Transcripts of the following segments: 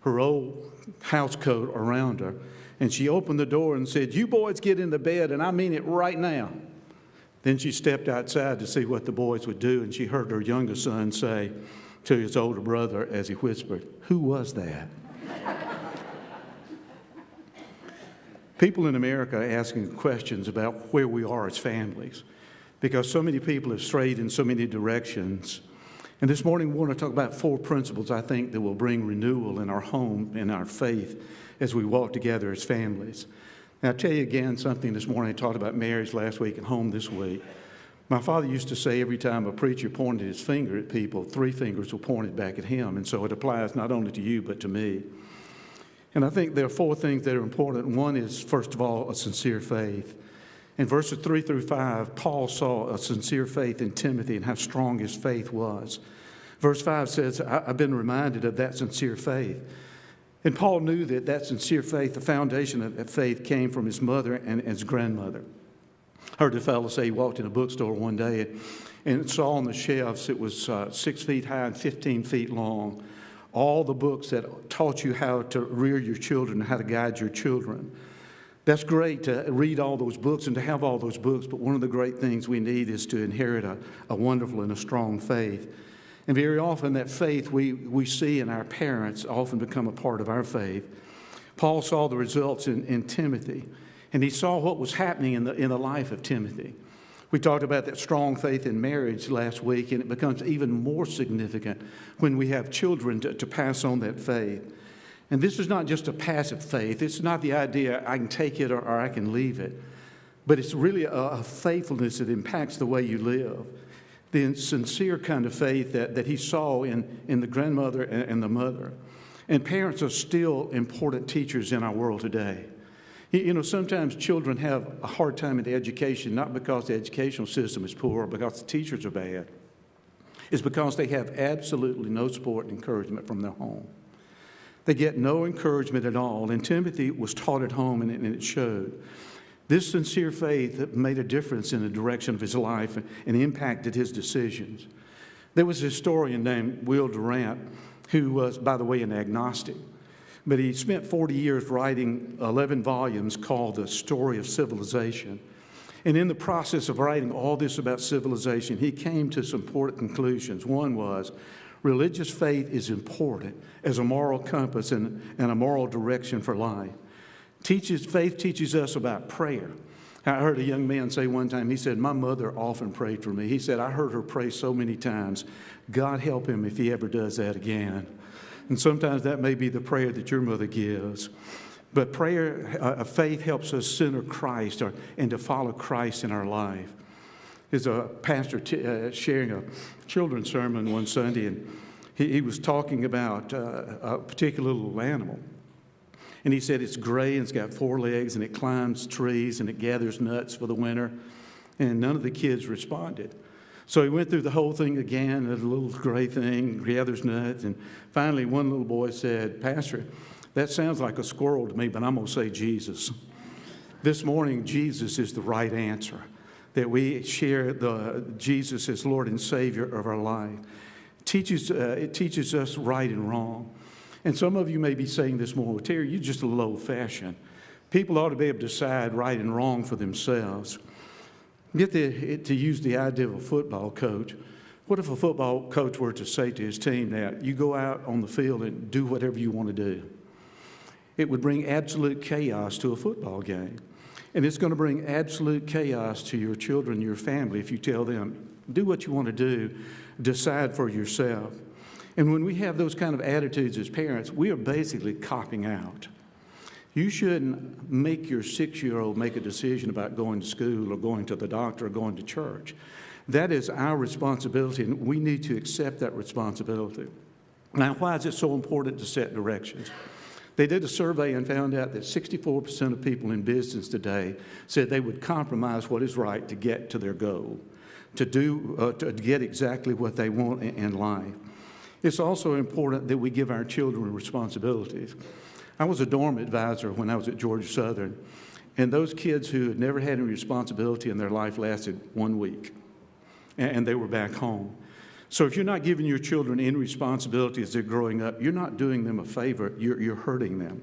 her old house coat around her, and she opened the door and said, "You boys get into bed, and I mean it right now." Then she stepped outside to see what the boys would do, and she heard her youngest son say to his older brother as he whispered, "Who was that?" People in America are asking questions about where we are as families because so many people have strayed in so many directions. And this morning we want to talk about 4 principles I think that will bring renewal in our home and our faith as we walk together as families. Now, I'll tell you again something this morning. I talked about marriage last week and home this week. My father used to say every time a preacher pointed his finger at people, 3 fingers were pointed back at him. And so it applies not only to you but to me. And I think there are 4 things that are important. One is, first of all, a sincere faith. In verses 3 through 5, Paul saw a sincere faith in Timothy and how strong his faith was. Verse 5 says, I've been reminded of that sincere faith. And Paul knew that sincere faith, the foundation of that faith, came from his mother and his grandmother. I heard a fellow say he walked in a bookstore one day and saw on the shelves it was 6 feet high and 15 feet long. All the books that taught you how to rear your children, how to guide your children. That's great to read all those books and to have all those books, but one of the great things we need is to inherit a wonderful and a strong faith. And very often that faith we see in our parents often become a part of our faith. Paul saw the results in Timothy, and he saw what was happening in the life of Timothy. We talked about that strong faith in marriage last week, and it becomes even more significant when we have children to pass on that faith. And this is not just a passive faith. It's not the idea I can take it or I can leave it. But it's really a faithfulness that impacts the way you live. The sincere kind of faith that he saw in the grandmother and the mother. And parents are still important teachers in our world today. You know, sometimes children have a hard time in education, not because the educational system is poor or because the teachers are bad. It's because they have absolutely no support and encouragement from their home. They get no encouragement at all. And Timothy was taught at home, and it showed. This sincere faith made a difference in the direction of his life and impacted his decisions. There was a historian named Will Durant who was, by the way, an agnostic. But he spent 40 years writing 11 volumes called The Story of Civilization. And in the process of writing all this about civilization, he came to some important conclusions. One was, religious faith is important as a moral compass and a moral direction for life. Faith teaches us about prayer. I heard a young man say one time, he said, "My mother often prayed for me." He said, "I heard her pray so many times. God help him if he ever does that again." And sometimes that may be the prayer that your mother gives. But faith helps us center Christ and to follow Christ in our life. There's a pastor sharing a children's sermon one Sunday, and he was talking about a particular little animal. And he said it's gray and it's got 4 legs and it climbs trees and it gathers nuts for the winter. And none of the kids responded. So he went through the whole thing again, the little gray thing, gathers nuts. And finally one little boy said, "Pastor, that sounds like a squirrel to me, but I'm going to say Jesus." This morning, Jesus is the right answer. That we share Jesus as Lord and Savior of our life. It teaches us right and wrong. And some of you may be saying this morning, "Well, Terry, you're just a little old-fashioned. People ought to be able to decide right and wrong for themselves." Get to use the idea of a football coach. What if a football coach were to say to his team that you go out on the field and do whatever you want to do? It would bring absolute chaos to a football game. And it's going to bring absolute chaos to your children, your family, if you tell them, do what you want to do, decide for yourself. And when we have those kind of attitudes as parents, we are basically copping out. You shouldn't make your 6-year-old make a decision about going to school or going to the doctor or going to church. That is our responsibility, and we need to accept that responsibility. Now, why is it so important to set directions? They did a survey and found out that 64% of people in business today said they would compromise what is right to get to their goal, to get exactly what they want in life. It's also important that we give our children responsibilities. I was a dorm advisor when I was at Georgia Southern, and those kids who had never had any responsibility in their life lasted 1 week, and they were back home. So if you're not giving your children any responsibility as they're growing up, you're not doing them a favor, you're hurting them.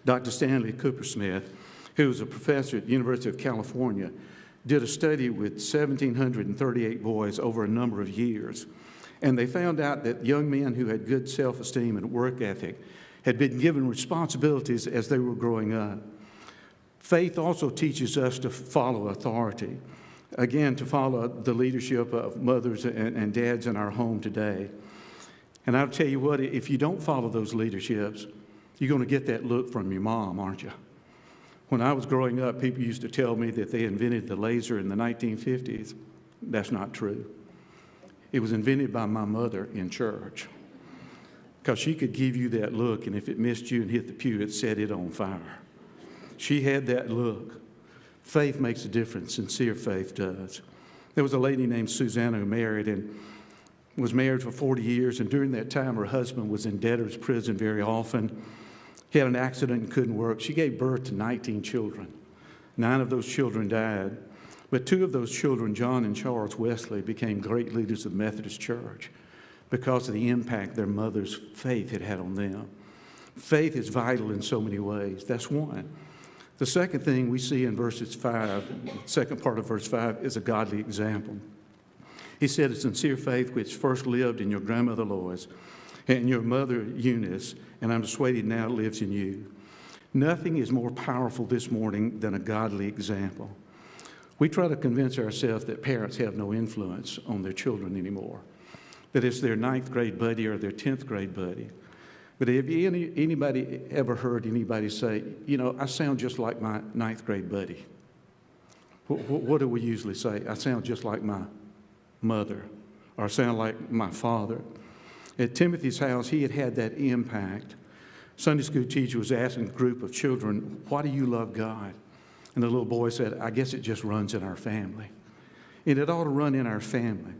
Dr. Stanley Coopersmith, who was a professor at the University of California, did a study with 1,738 boys over a number of years. And they found out that young men who had good self-esteem and work ethic had been given responsibilities as they were growing up. Faith also teaches us to follow authority. Again, to follow the leadership of mothers and dads in our home today. And I'll tell you what, if you don't follow those leaderships, you're going to get that look from your mom, aren't you? When I was growing up, people used to tell me that they invented the laser in the 1950s. That's not true. It was invented by my mother in church, because she could give you that look, and if it missed you and hit the pew, it set it on fire. She had that look. Faith makes a difference. Sincere faith does. There was a lady named Susanna who married and was married for 40 years, and during that time her husband was in debtor's prison very often. He had an accident and couldn't work. She gave birth to 19 children. 9 of those children died, but 2 of those children, John and Charles Wesley, became great leaders of the Methodist Church because of the impact their mother's faith had had on them. Faith is vital in so many ways. That's one. The second thing we see in verses 5, second part of verse 5, is a godly example. He said, "A sincere faith which first lived in your grandmother Lois and your mother Eunice, and I'm persuaded now lives in you." Nothing is more powerful this morning than a godly example. We try to convince ourselves that parents have no influence on their children anymore, that it's their 9th grade buddy or their 10th grade buddy. But have anybody ever heard anybody say, you know, I sound just like my 9th grade buddy? What do we usually say? I sound just like my mother, or I sound like my father. At Timothy's house, he had that impact. Sunday school teacher was asking a group of children, why do you love God? And the little boy said, I guess it just runs in our family. And it ought to run in our family.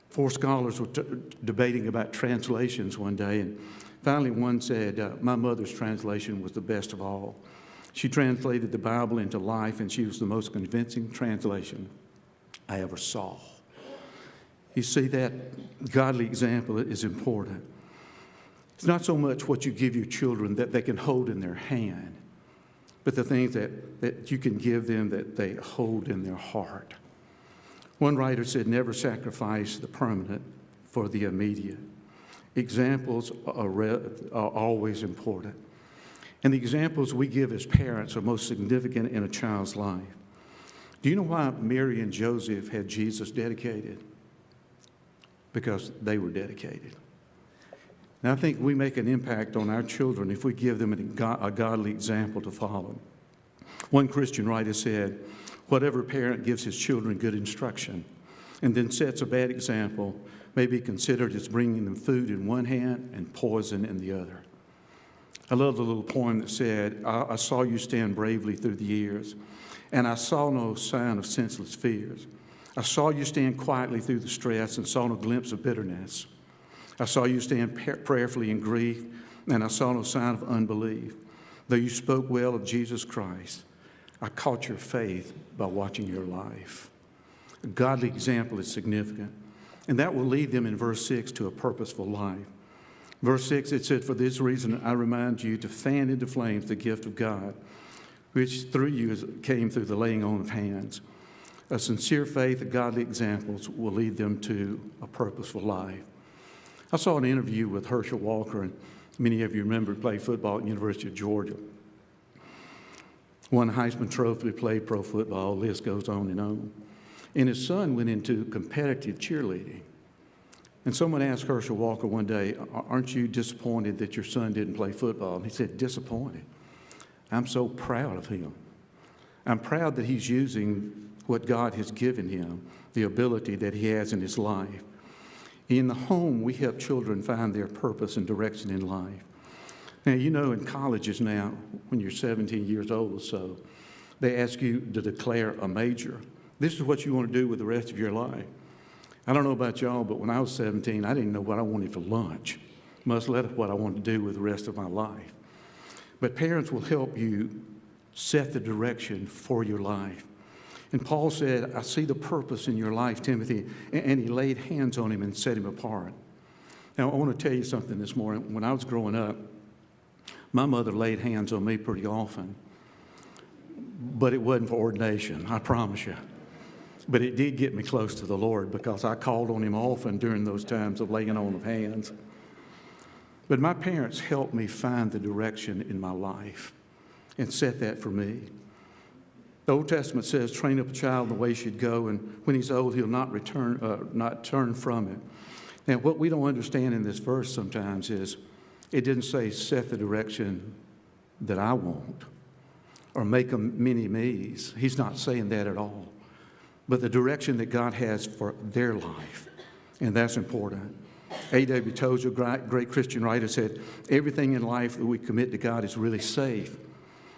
4 scholars were debating about translations one day, and finally, one said, my mother's translation was the best of all. She translated the Bible into life, and she was the most convincing translation I ever saw. You see, that godly example is important. It's not so much what you give your children that they can hold in their hand, but the things that you can give them that they hold in their heart. One writer said, never sacrifice the permanent for the immediate. Examples are always important. And the examples we give as parents are most significant in a child's life. Do you know why Mary and Joseph had Jesus dedicated? Because they were dedicated. Now, I think we make an impact on our children if we give them a godly example to follow. One Christian writer said, whatever parent gives his children good instruction and then sets a bad example may be considered as bringing them food in one hand and poison in the other. I love the little poem that said, I saw you stand bravely through the years, and I saw no sign of senseless fears. I saw you stand quietly through the stress and saw no glimpse of bitterness. I saw you stand prayerfully in grief, and I saw no sign of unbelief. Though you spoke well of Jesus Christ, I caught your faith by watching your life. A godly example is significant, and that will lead them in verse 6 to a purposeful life. Verse 6, it said, for this reason I remind you to fan into flames the gift of God, which through you came through the laying on of hands. A sincere faith and godly examples will lead them to a purposeful life. I saw an interview with Herschel Walker, and many of you remember he played football at the University of Georgia. Won a Heisman Trophy, played pro football, list goes on and on. And his son went into competitive cheerleading. And someone asked Herschel Walker one day, aren't you disappointed that your son didn't play football? And he said, disappointed. I'm so proud of him. I'm proud that he's using what God has given him, the ability that he has in his life. In the home, we help children find their purpose and direction in life. Now, you know, in colleges now, when you're 17 years old or so, they ask you to declare a major. This is what you want to do with the rest of your life. I don't know about y'all, but when I was 17, I didn't know what I wanted for lunch, much less what I wanted to do with the rest of my life. But parents will help you set the direction for your life. And Paul said, I see the purpose in your life, Timothy. And he laid hands on him and set him apart. Now, I want to tell you something this morning. When I was growing up, my mother laid hands on me pretty often. But it wasn't for ordination, I promise you. But it did get me close to the Lord because I called on him often during those times of laying on of hands. But my parents helped me find the direction in my life and set that for me. The Old Testament says, train up a child in the way he should go, and when he's old, he'll not turn from it. Now, what we don't understand in this verse sometimes is it didn't say set the direction that I want or make them mini-me's. He's not saying that at all. But the direction that God has for their life, and that's important. A.W. Tozer, great Christian writer, said, everything in life that we commit to God is really safe,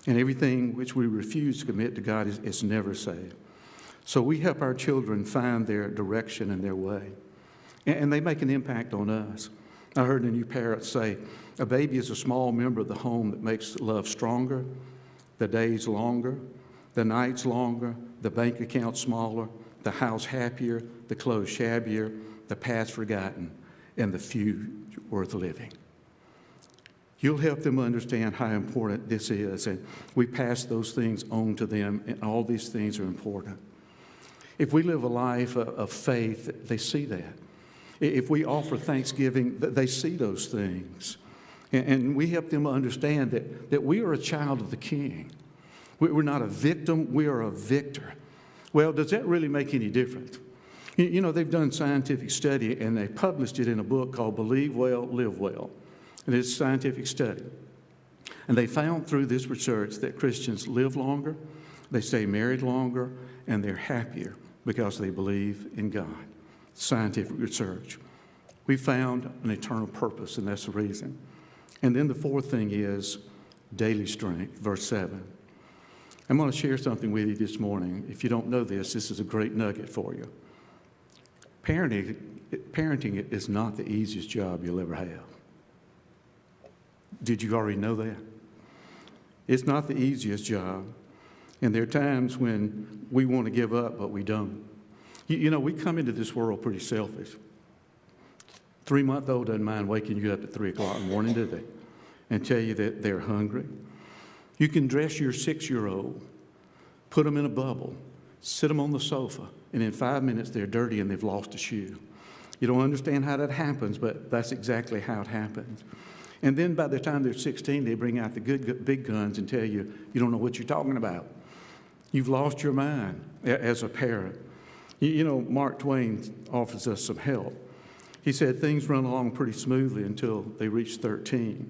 and everything which we refuse to commit to God is never safe. So we help our children find their direction and their way, and they make an impact on us. I heard a new parent say, a baby is a small member of the home that makes love stronger, the days longer, the nights longer, the bank account smaller, the house happier, the clothes shabbier, the past forgotten, and the future worth living. You'll help them understand how important this is, and we pass those things on to them, and all these things are important. If we live a life of faith, they see that. If we offer thanksgiving, they see those things. And we help them understand that we are a child of the King. We're not a victim, we are a victor. Well, does that really make any difference? You know, they've done scientific study, and they published it in a book called Believe Well, Live Well. And it's a scientific study. And they found through this research that Christians live longer, they stay married longer, and they're happier because they believe in God. Scientific research. We found an eternal purpose, and that's the reason. And then the fourth thing is daily strength, verse 7. I'm going to share something with you this morning. If you don't know this is a great nugget for you. Parenting is not the easiest job you'll ever have. Did you already know that? It's not the easiest job. And there are times when we want to give up, but we don't. You know, we come into this world pretty selfish. 3-month-old doesn't mind waking you up at 3 o'clock in the morning, do they? And tell you that they're hungry. You can dress your 6-year-old, put them in a bubble, sit them on the sofa, and in 5 minutes they're dirty and they've lost a shoe. You don't understand how that happens, but that's exactly how it happens. And then by the time they're 16, they bring out the good big guns and tell you, you don't know what you're talking about. You've lost your mind as a parent. You know, Mark Twain offers us some help. He said things run along pretty smoothly until they reach 13.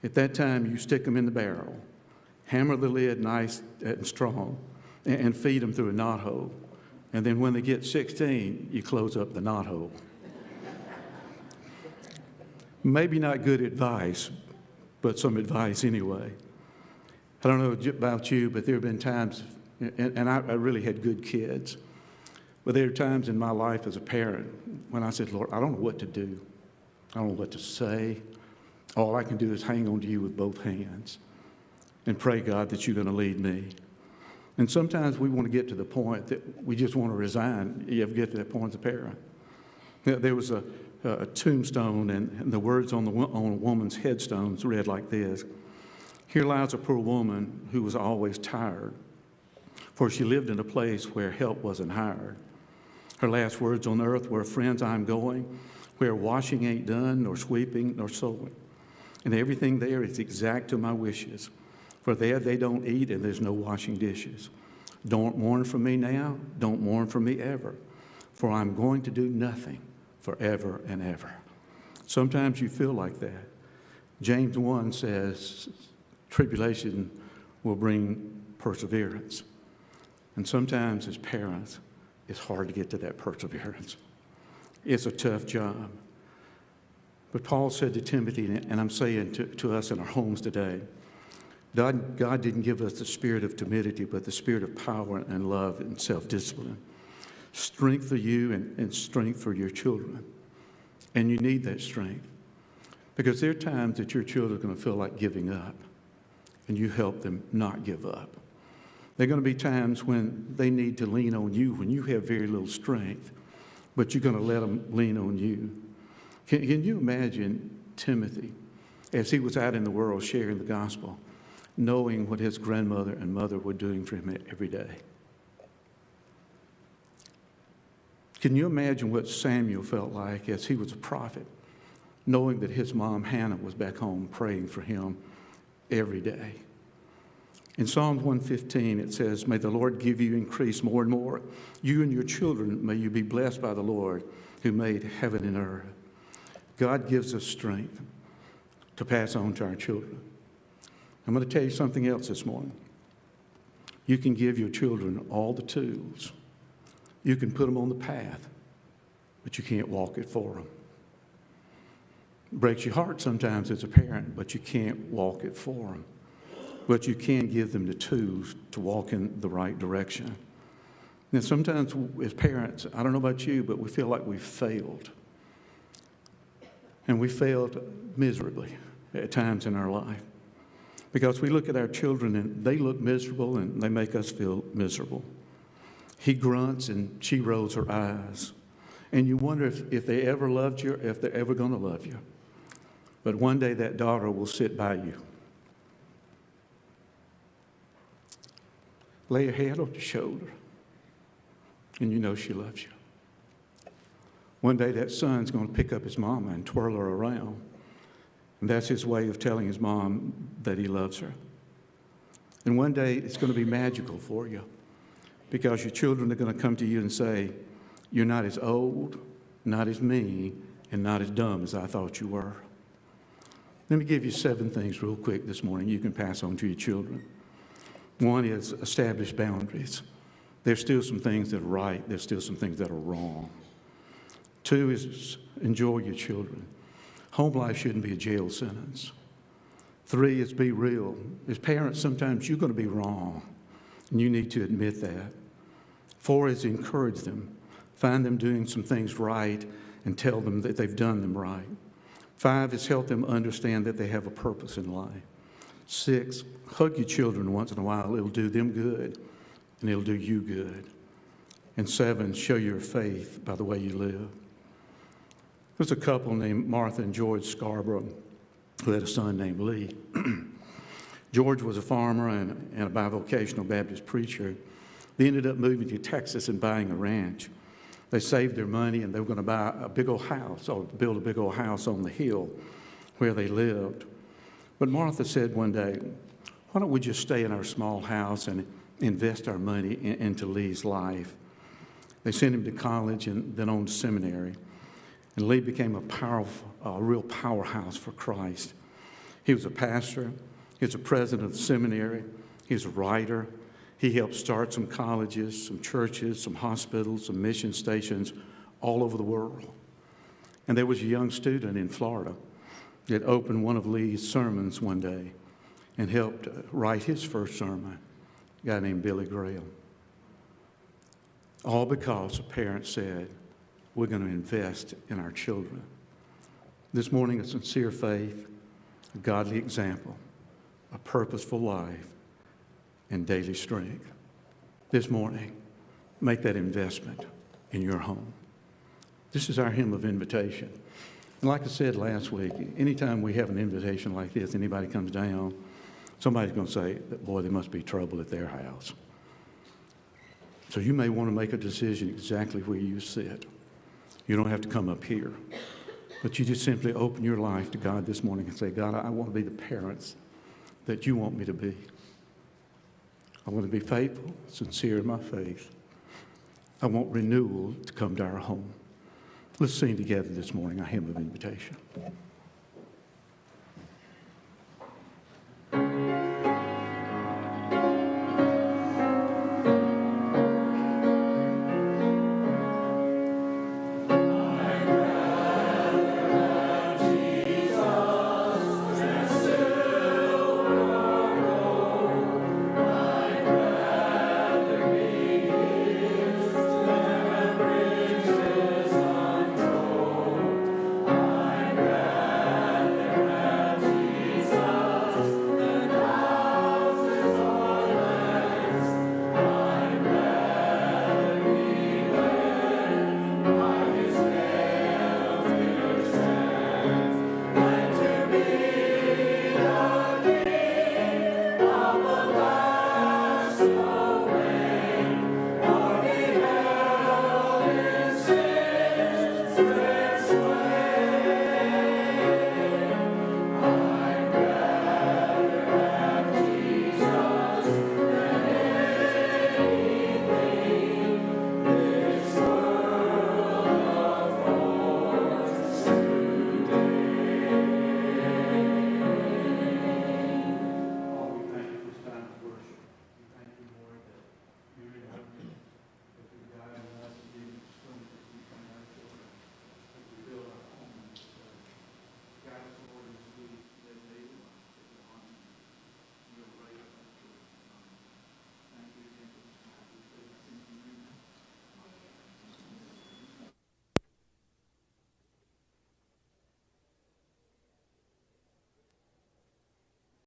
At that time, you stick them in the barrel, hammer the lid nice and strong, and feed them through a knothole. And then when they get 16, you close up the knothole. Maybe not good advice, but some advice anyway. I don't know about you, but there have been times, and I really had good kids, but there are times in my life as a parent when I said, Lord, I don't know what to do. I don't know what to say. All I can do is hang on to you with both hands and pray, God, that you're going to lead me. And sometimes we want to get to the point that we just want to resign. You ever get to that point as a parent? There was a tombstone, and the words on a woman's headstones read like this: Here lies a poor woman who was always tired, for she lived in a place where help wasn't hired. Her last words on earth were, Friends, I'm going where washing ain't done, nor sweeping, nor sewing. And everything there is exact to my wishes. For there they don't eat, and there's no washing dishes. Don't mourn for me now, don't mourn for me ever, for I'm going to do nothing forever and ever. Sometimes you feel like that. James 1 says, tribulation will bring perseverance. And sometimes as parents, it's hard to get to that perseverance. It's a tough job. But Paul said to Timothy, and I'm saying to us in our homes today, God didn't give us the spirit of timidity, but the spirit of power and love and self-discipline. Strength for you and strength for your children. And you need that strength. Because there are times that your children are going to feel like giving up, and you help them not give up. There are going to be times when they need to lean on you when you have very little strength, but you're going to let them lean on you. Can you imagine Timothy as he was out in the world sharing the gospel, knowing what his grandmother and mother were doing for him every day? Can you imagine what Samuel felt like as he was a prophet, knowing that his mom Hannah was back home praying for him every day? In Psalms 115, it says, "May the Lord give you increase more and more. You and your children, may you be blessed by the Lord who made heaven and earth." God gives us strength to pass on to our children. I'm going to tell you something else this morning. You can give your children all the tools. You can put them on the path, but you can't walk it for them. It breaks your heart sometimes as a parent, but you can't walk it for them. But you can give them the tools to walk in the right direction. Now, sometimes as parents, I don't know about you, but we feel like we've failed. And we failed miserably at times in our life. Because we look at our children and they look miserable and they make us feel miserable. He grunts and she rolls her eyes. And you wonder if they ever loved you or if they're ever going to love you. But one day that daughter will sit by you. Lay her head on your shoulder, and you know she loves you. One day that son's going to pick up his mama and twirl her around, and that's his way of telling his mom that he loves her. And one day it's going to be magical for you, because your children are going to come to you and say, "You're not as old, not as mean, and not as dumb as I thought you were." Let me give you 7 things real quick this morning you can pass on to your children. One is establish boundaries. There's still some things that are right. There's still some things that are wrong. 2 is enjoy your children. Home life shouldn't be a jail sentence. 3 is be real. As parents, sometimes you're going to be wrong, and you need to admit that. 4 is encourage them. Find them doing some things right and tell them that they've done them right. 5 is help them understand that they have a purpose in life. 6, hug your children once in a while. It'll do them good, and it'll do you good. And 7, show your faith by the way you live. There's a couple named Martha and George Scarborough who had a son named Lee. George was a farmer and a bivocational Baptist preacher. They ended up moving to Texas and buying a ranch. They saved their money, and they were going to buy a big old house, or build a big old house on the hill where they lived. But Martha said one day, "Why don't we just stay in our small house and invest our money into Lee's life?" They sent him to college and then on to seminary. And Lee became a real powerhouse for Christ. He was a pastor. He was a president of the seminary. He was a writer. He helped start some colleges, some churches, some hospitals, some mission stations all over the world. And there was a young student in Florida that opened one of Lee's sermons one day and helped write his first sermon, a guy named Billy Graham. All because a parent said, "We're going to invest in our children." This morning, a sincere faith, a godly example, a purposeful life, and daily strength. This morning, make that investment in your home. This is our hymn of invitation. And like I said last week, anytime we have an invitation like this, anybody comes down, somebody's going to say, "Boy, there must be trouble at their house." So you may want to make a decision exactly where you sit. You don't have to come up here, but you just simply open your life to God this morning and say, "God, I want to be the parents that you want me to be. I want to be faithful, sincere in my faith. I want renewal to come to our home." Let's sing together this morning, our hymn of invitation.